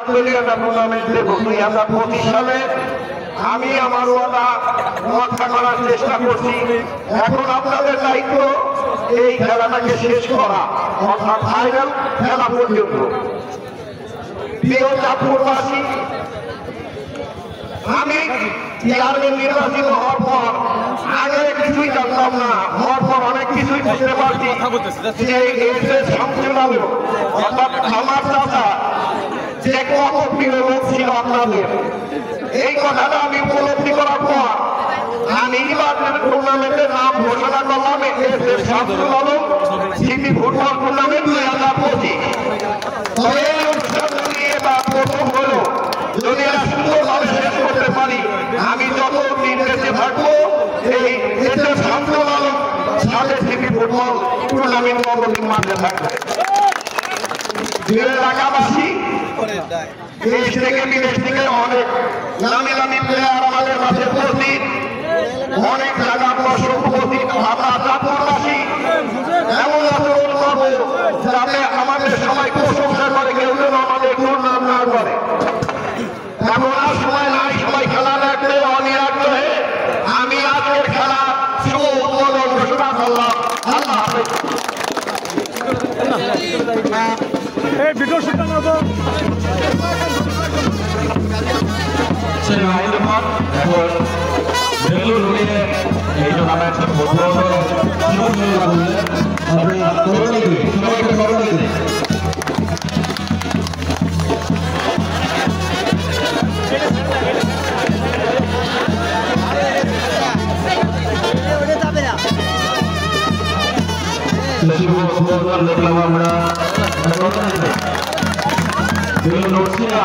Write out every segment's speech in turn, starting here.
2025 সালে আমি আমার ওয়াদা রক্ষা করার চেষ্টা করছি। এখন আপনাদের দায়িত্ব এই খেলাটাকে শেষ করা, অর্থাৎ ফাইনাল খেলা পর্যন্ত। প্রিয় চাঁদপুরবাসী, আমি চেয়ারম্যান নির্বাচিত হওয়ার পর আগে কিছুই জানতাম না, হওয়ার পর অনেক কিছুই বুঝতে পারছি যে শামসুল আলম অর্থাৎ আমার চাচা যে কত প্রিয় লোক ছিল আপনাদের। এই কথাটা আমি উপলব্ধি করার পর আমি টুর্নামেন্টের নাম ঘোষণা করলাম Shamsul Alam city football tournament 2025। তবে এই অনুষ্ঠানটি নিয়ে প্রথম হলো যদি এরা সুন্দরভাবে শেষ করতে পারি, আমি যত দিন বেঁচে থাকবো এই দেশের শামসুল আলম সাথে সিটি ফুটবল টুর্নামেন্ট কতদিন মাঠে থাকবে। এলাকাবাসী দেশ থেকে বিদেশ থেকে অনেক নামি নামি প্লেয়ার আমাদের মাঝে উপস্থিত, অনেক জায়গার দর্শক উপস্থিত। আমরা চাঁদপুরবাসী এমন আচরণ করবো যাতে আমাদের সবাই প্রশংসা করে, কেউ যেন আমাদের দুর্নাম না করে। এমন আর সময় নাই, সবাই খেলা দেখতে অনির আগ্রহে। আমি আজকের খেলা শুভ উদ্বোধন ঘোষণা করলাম। আল্লাহ হাফেজ। এই টুর্নামেন্টের দেখলাম আমরা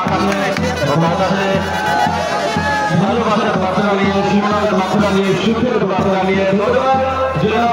আকাশে ভালোবাসার বার্তা নিয়ে, সীমানার বার্তা নিয়ে, সুখের বার্তা নিয়ে জেলা